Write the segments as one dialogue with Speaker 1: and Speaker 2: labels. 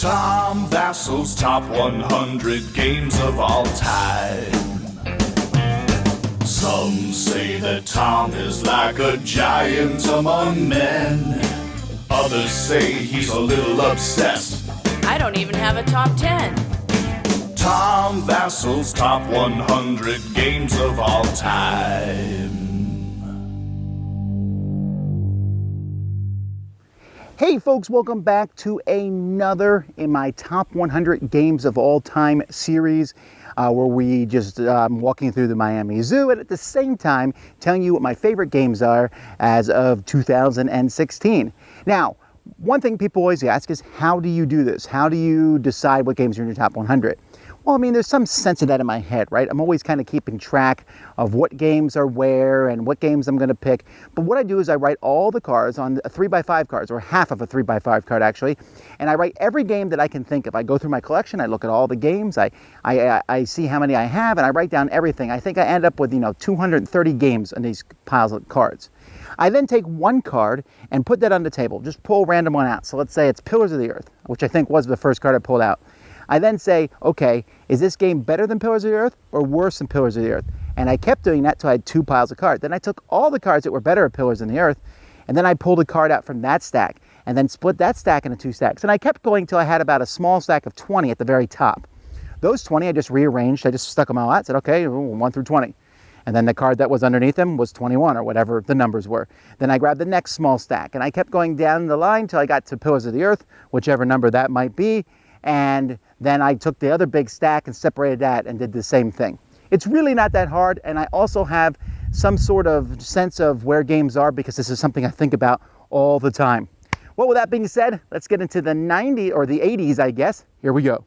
Speaker 1: Tom Vasel's top 100 games of all time. Some say that Tom is like a giant among men. Others say he's a little obsessed.
Speaker 2: I don't even have a top 10.
Speaker 1: Tom Vasel's top 100 games of all time.
Speaker 3: Hey folks, welcome back to another in my top 100 games of all time series where we just walking through the Miami Zoo and at the same time telling you what my favorite games are as of 2016. Now, one thing people always ask is, how do you do this? How do you decide what games are in your top 100? Well, I mean, there's some sense of that in my head, right? I'm always kind of keeping track of what games are where and what games I'm going to pick. But what I do is I write all the cards on a 3x5 cards, or half of a 3x5 card actually, and I write every game that I can think of. I go through my collection, I look at all the games, I see how many I have, and I write down everything. I think I end up with 230 games on these piles of cards. I then take one card and put that on the table. Just pull a random one out. So let's say it's Pillars of the Earth, which I think was the first card I pulled out. I then say, okay, is this game better than Pillars of the Earth or worse than Pillars of the Earth? And I kept doing that till I had two piles of cards. Then I took all the cards that were better at Pillars of the Earth, and then I pulled a card out from that stack, and then split that stack into two stacks. And I kept going till I had about a small stack of 20 at the very top. Those 20 I just rearranged. I just stuck them all out, said, okay, 1 through 20. And then the card that was underneath them was 21 or whatever the numbers were. Then I grabbed the next small stack, and I kept going down the line till I got to Pillars of the Earth, whichever number that might be. And then I took the other big stack and separated that and did the same thing. It's really not that hard, and I also have some sort of sense of where games are because this is something I think about all the time. Well, with that being said, let's get into the 90s or the 80s, I guess. Here we go.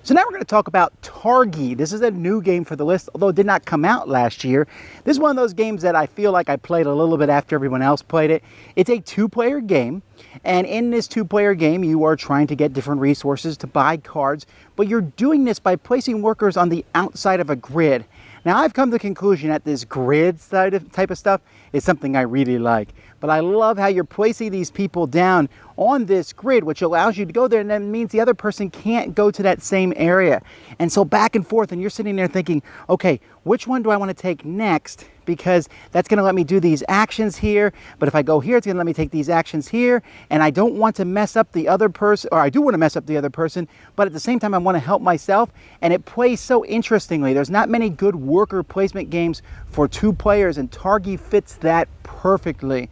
Speaker 3: So now we're going to talk about Targi. This is a new game for the list, although it did not come out last year. This is one of those games that I feel like I played a little bit after everyone else played it. It's a two-player game, and in this two-player game, you are trying to get different resources to buy cards, but you're doing this by placing workers on the outside of a grid. Now, I've come to the conclusion that this grid type of stuff is something I really like. But I love how you're placing these people down on this grid, which allows you to go there, and that means the other person can't go to that same area. And so back and forth, and you're sitting there thinking, okay, which one do I want to take next? Because that's going to let me do these actions here, but if I go here, it's going to let me take these actions here, and I don't want to mess up the other person, or I do want to mess up the other person, but at the same time, I want to help myself, and it plays so interestingly. There's not many good worker placement games for two players, and Targi fits that perfectly.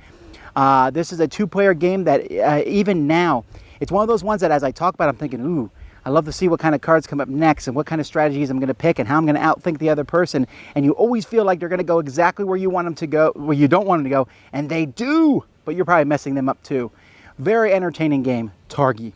Speaker 3: This is a two-player game that even now, it's one of those ones that as I talk about, I'm thinking, ooh, I love to see what kind of cards come up next and what kind of strategies I'm going to pick and how I'm going to outthink the other person. And you always feel like they're going to go exactly where you want them to go, where you don't want them to go, and they do, but you're probably messing them up too. Very entertaining game, Targi.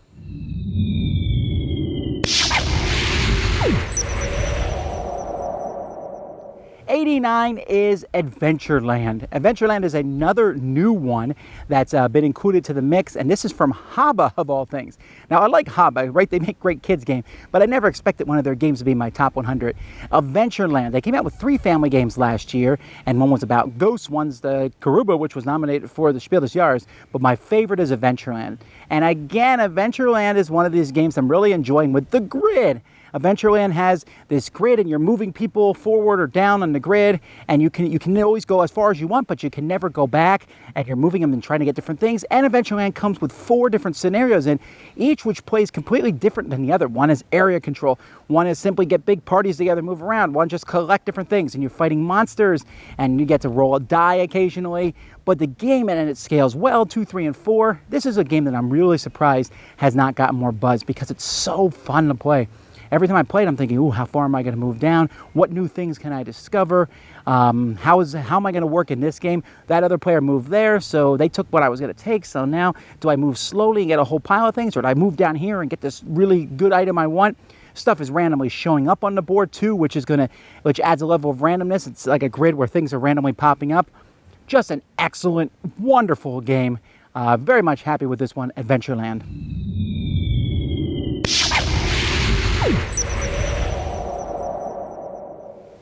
Speaker 3: '89 is Adventureland. Adventureland is another new one that's been included to the mix, and this is from Haba of all things. Now, I like Haba, right? They make great kids games, but I never expected one of their games to be my top 100. Adventureland, they came out with 3 family games last year, and one was about ghosts, one's the Karuba, which was nominated for the Spiel des Jahres, but my favorite is Adventureland. And again, Adventureland is one of these games I'm really enjoying with the grid. Adventureland has this grid, and you're moving people forward or down on the grid, and you can always go as far as you want, but you can never go back, and you're moving them and trying to get different things. And Adventureland comes with 4 different scenarios, and each which plays completely different than the other. One is area control, one is simply get big parties together, move around, one just collect different things, and you're fighting monsters, and you get to roll a die occasionally. But the game, and it scales well, 2, 3, and 4. This is a game that I'm really surprised has not gotten more buzz because it's so fun to play. Every time I play it, I'm thinking, ooh, how far am I going to move down? What new things can I discover? How am I going to work in this game? That other player moved there, so they took what I was going to take. So now, do I move slowly and get a whole pile of things, or do I move down here and get this really good item I want? Stuff is randomly showing up on the board too, which adds a level of randomness. It's like a grid where things are randomly popping up. Just an excellent, wonderful game. Very much happy with this one, Adventureland.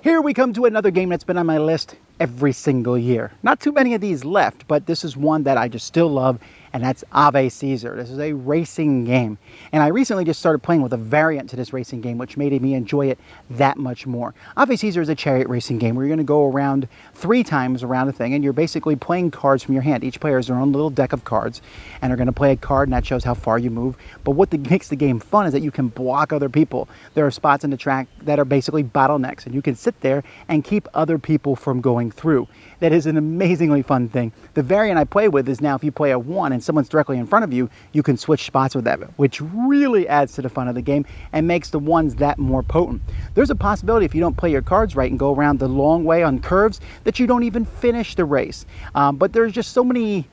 Speaker 3: Here we come to another game that's been on my list every single year. Not too many of these left, but this is one that I just still love, and that's Ave Caesar. This is a racing game, and I recently just started playing with a variant to this racing game, which made me enjoy it that much more. Ave Caesar is a chariot racing game where you're going to go around 3 times around a thing, and you're basically playing cards from your hand. Each player has their own little deck of cards, and they're going to play a card, and that shows how far you move. But what makes the game fun is that you can block other people. There are spots in the track that are basically bottlenecks, and you can sit there and keep other people from going through. That is an amazingly fun thing. The variant I play with is now if you play a 1 and someone's directly in front of you, you can switch spots with them, which really adds to the fun of the game and makes the 1s that more potent. There's a possibility if you don't play your cards right and go around the long way on curves that you don't even finish the race. But there's just so many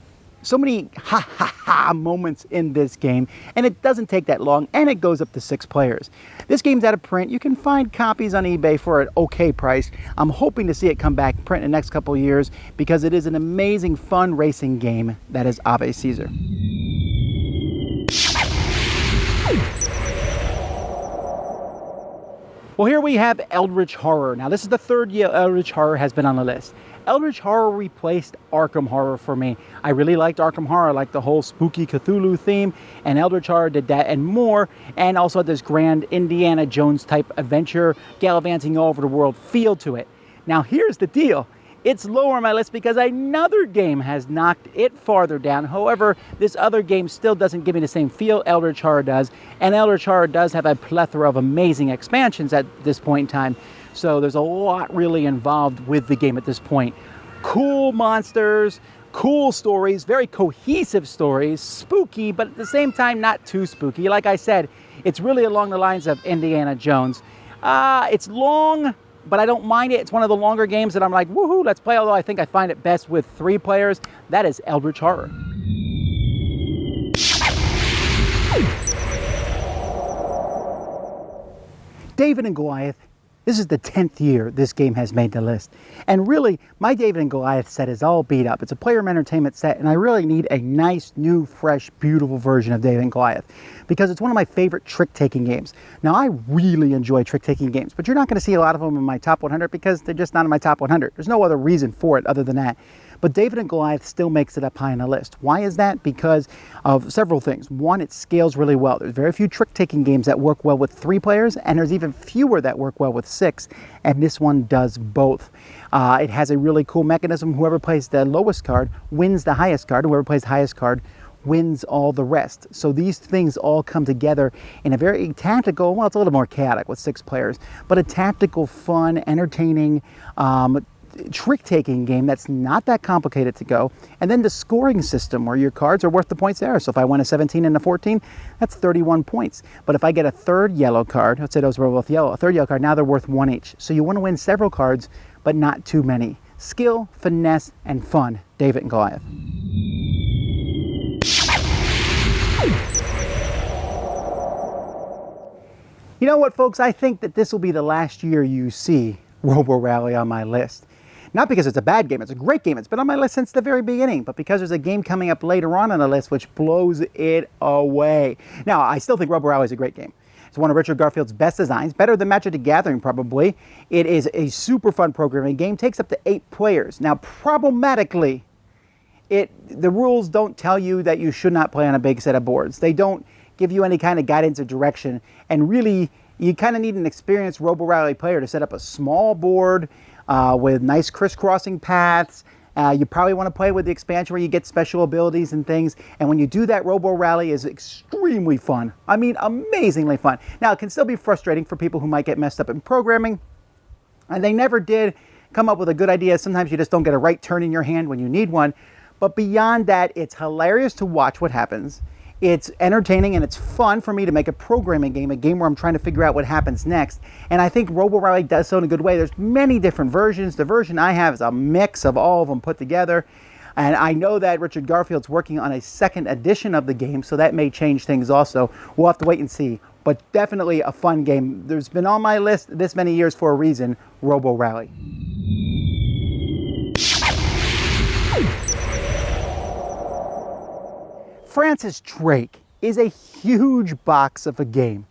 Speaker 3: ha ha ha moments in this game, and it doesn't take that long, and it goes up to 6 players. This game's out of print. You can find copies on eBay for an okay price. I'm hoping to see it come back print in the next couple of years because it is an amazing, fun racing game that is Ave Caesar. Well, here we have Eldritch Horror. Now, this is the 3rd year Eldritch Horror has been on the list. Eldritch Horror replaced Arkham Horror for me. I really liked Arkham Horror. I liked the whole spooky Cthulhu theme, and Eldritch Horror did that and more, and also had this grand Indiana Jones type adventure, gallivanting all over the world feel to it. Now, here's the deal. It's lower on my list because another game has knocked it farther down. However, this other game still doesn't give me the same feel Eldritch Horror does, and Eldritch Horror does have a plethora of amazing expansions at this point in time. So there's a lot really involved with the game at this point. Cool monsters, cool stories, very cohesive stories, spooky, but at the same time not too spooky. Like I said, it's really along the lines of Indiana Jones. It's long, but I don't mind it. It's one of the longer games that I'm like, woohoo, let's play, although I think I find it best with 3 players. That is Eldritch Horror. David and Goliath. This is the 10th year this game has made the list. And really, my David and Goliath set is all beat up. It's a player entertainment set, and I really need a nice, new, fresh, beautiful version of David and Goliath because it's one of my favorite trick-taking games. Now, I really enjoy trick-taking games, but you're not going to see a lot of them in my top 100 because they're just not in my top 100. There's no other reason for it other than that. But David and Goliath still makes it up high on the list. Why is that? Because of several things. One, it scales really well. There's very few trick-taking games that work well with 3 players, and there's even fewer that work well with 6, and this one does both. It has a really cool mechanism. Whoever plays the lowest card wins the highest card. Whoever plays the highest card wins all the rest. So these things all come together in a very tactical, well, it's a little more chaotic with 6 players, but a tactical, fun, entertaining, trick-taking game that's not that complicated to go. And then the scoring system where your cards are worth the points there. So if I win a 17 and a 14, that's 31 points. But if I get a 3rd yellow card, let's say those were both yellow, a 3rd yellow card, now they're worth 1 each. So you want to win several cards, but not too many. Skill, finesse, and fun. David and Goliath. You know what, folks? I think that this will be the last year you see Robo Rally on my list. Not because it's a bad game, it's a great game. It's been on my list since the very beginning, but because there's a game coming up later on the list which blows it away. Now, I still think Robo Rally is a great game. It's one of Richard Garfield's best designs, better than Magic the Gathering probably. It is a super fun programming game, takes up to 8 players. Now, problematically, the rules don't tell you that you should not play on a big set of boards. They don't give you any kind of guidance or direction, and really, you kind of need an experienced Robo Rally player to set up a small board with nice crisscrossing paths. You probably want to play with the expansion where you get special abilities and things. And when you do that, Robo Rally is extremely fun. I mean, amazingly fun. Now, it can still be frustrating for people who might get messed up in programming. And they never did come up with a good idea. Sometimes you just don't get a right turn in your hand when you need one. But beyond that, it's hilarious to watch what happens. It's entertaining and it's fun for me to make a programming game, a game where I'm trying to figure out what happens next. And I think Robo Rally does so in a good way. There's many different versions. The version I have is a mix of all of them put together. And I know that Richard Garfield's working on a 2nd edition of the game, so that may change things also. We'll have to wait and see. But definitely a fun game. There's been on my list this many years for a reason, Robo Rally. Francis Drake is a huge box of a game.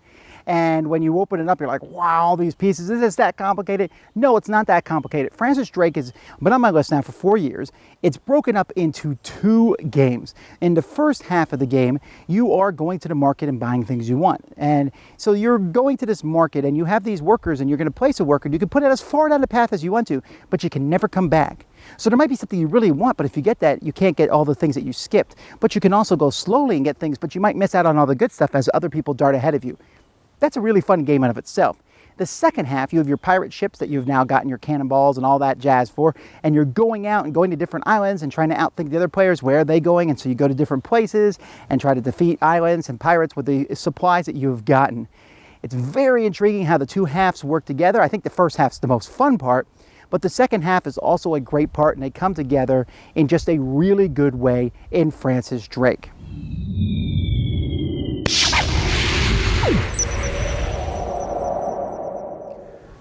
Speaker 3: And when you open it up, you're like, wow, all these pieces, is this that complicated? No, it's not that complicated. Francis Drake has been on my list now for 4 years. It's broken up into 2 games. In the first half of the game, you are going to the market and buying things you want. And so you're going to this market and you have these workers and you're going to place a worker. You can put it as far down the path as you want to, but you can never come back. So there might be something you really want, but if you get that, you can't get all the things that you skipped. But you can also go slowly and get things, but you might miss out on all the good stuff as other people dart ahead of you. That's a really fun game out of itself. The second half, you have your pirate ships that you've now gotten your cannonballs and all that jazz for, and you're going out and going to different islands and trying to outthink the other players. Where are they going? And so you go to different places and try to defeat islands and pirates with the supplies that you've gotten. It's very intriguing how the 2 halves work together. I think the first half's the most fun part, but the second half is also a great part, and they come together in just a really good way in Francis Drake.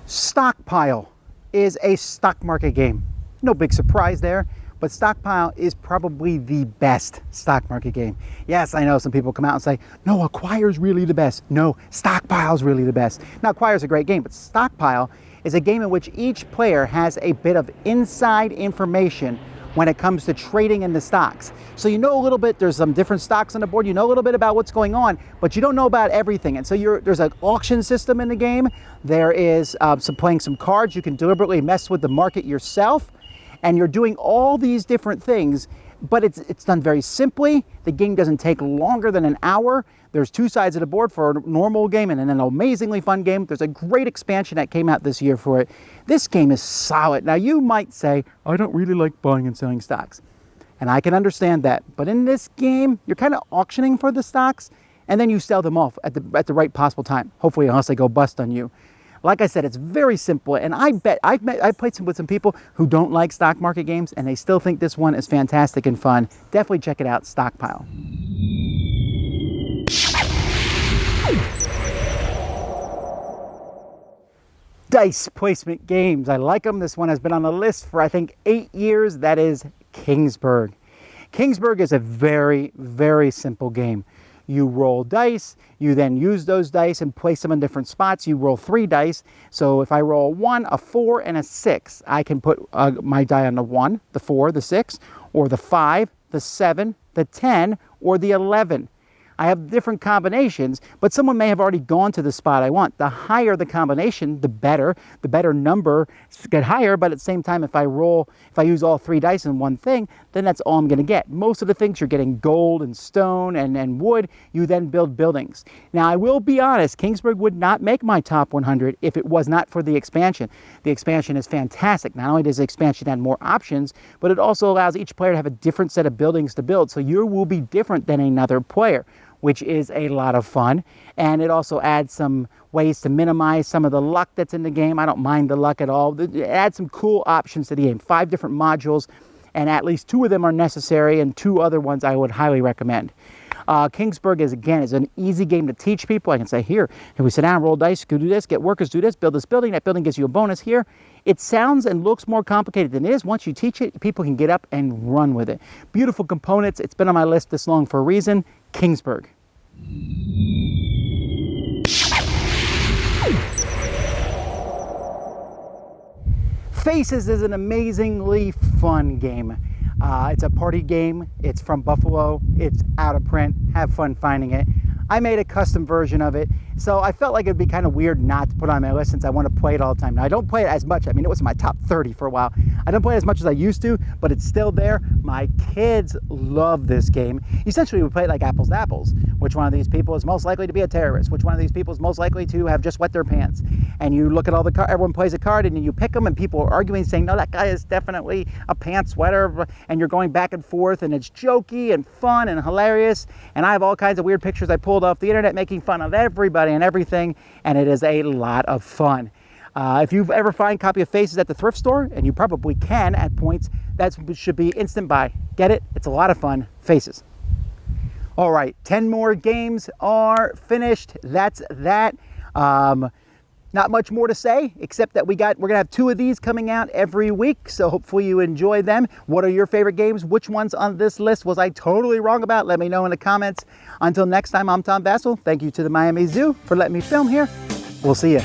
Speaker 3: Stockpile is a stock market game. No big surprise there, but Stockpile is probably the best stock market game. Yes, I know some people come out and say, no, Acquire's really the best. No, Stockpile's really the best. Now, Acquire's a great game, but Stockpile is a game in which each player has a bit of inside information when it comes to trading in the stocks. So you know a little bit, there's some different stocks on the board, you know a little bit about what's going on, but you don't know about everything. And so there's an auction system in the game. There is playing some cards. You can deliberately mess with the market yourself, and you're doing all these different things, but it's done very simply. The game doesn't take longer than an hour. There's 2 sides of the board for a normal game and then an amazingly fun game. There's a great expansion that came out this year for it. This game is solid. Now you might say, I don't really like buying and selling stocks. And I can understand that. But in this game, you're kind of auctioning for the stocks and then you sell them off at the right possible time. Hopefully, unless they go bust on you. Like I said, it's very simple, and I bet I've played with some people who don't like stock market games, and they still think this one is fantastic and fun. Definitely check it out, Stockpile. Dice placement games. I like them. This one has been on the list for, I think, 8 years. That is Kingsburg. Kingsburg is a very, very simple game. You roll dice, you then use those dice and place them in different spots. You roll 3 dice. So if I roll a 1, a 4, and a 6, I can put my die on the 1, the 4, the 6, or the 5, the 7, the 10, or the 11. I have different combinations, but someone may have already gone to the spot I want. The higher the combination, the better. The better number get higher, but at the same time, if I use all 3 dice in one thing, then that's all I'm going to get. Most of the things you're getting gold and stone and wood. You then build buildings. Now, I will be honest, Kingsburg would not make my top 100 if it was not for the expansion. The expansion is fantastic. Not only does the expansion add more options, but it also allows each player to have a different set of buildings to build. So you will be different than another player, which is a lot of fun. And it also adds some ways to minimize some of the luck that's in the game. I don't mind the luck at all. It adds some cool options to the game. 5 different modules, and at least 2 of them are necessary, and 2 other ones I would highly recommend. Kingsburg is an easy game to teach people. I can say, here we sit down, roll dice, go do this, get workers, do this, build this building. That building gives you a bonus here. It sounds and looks more complicated than it is. Once you teach it, people can get up and run with it. Beautiful components. It's been on my list this long for a reason. Kingsburg. Faces is an amazingly fun game. It's a party game. It's from Buffalo. It's out of print. Have fun finding it. I made a custom version of it, so I felt like it'd be kind of weird not to put on my list since I want to play it all the time. Now, I don't play it as much. I mean, it was in my top 30 for a while. I don't play it as much as I used to, but it's still there. My kids love this game. Essentially, we play it like apples to apples. Which one of these people is most likely to be a terrorist? Which one of these people is most likely to have just wet their pants? And you look at all the cards, everyone plays a card, and then you pick them, and people are arguing, saying, no, that guy is definitely a pants wetter, and you're going back and forth, and it's jokey and fun and hilarious. And I have all kinds of weird pictures I pulled off the internet making fun of everybody and everything, and it is a lot of fun. If you ever find a copy of Faces at the thrift store, and you probably can at points, that should be instant buy. Get it? It's a lot of fun. Faces. All right, 10 more games are finished. That's that. not much more to say, except that we're gonna have 2 of these coming out every week, so hopefully you enjoy them. What are your favorite games? Which ones on this list was I totally wrong about? Let me know in the comments. Until next time, I'm Tom Vasel. Thank you to the Miami Zoo for letting me film here. We'll see you.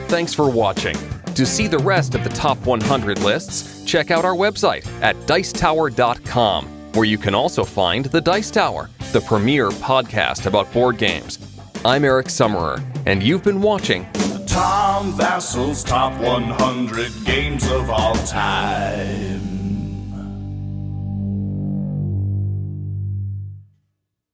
Speaker 4: Thanks for watching. To see the rest of the top 100 lists, check out our website at dicetower.com, where you can also find The Dice Tower, the premier podcast about board games. I'm Eric Summerer, and you've been watching
Speaker 1: Tom Vasel's Top 100 Games of All Time.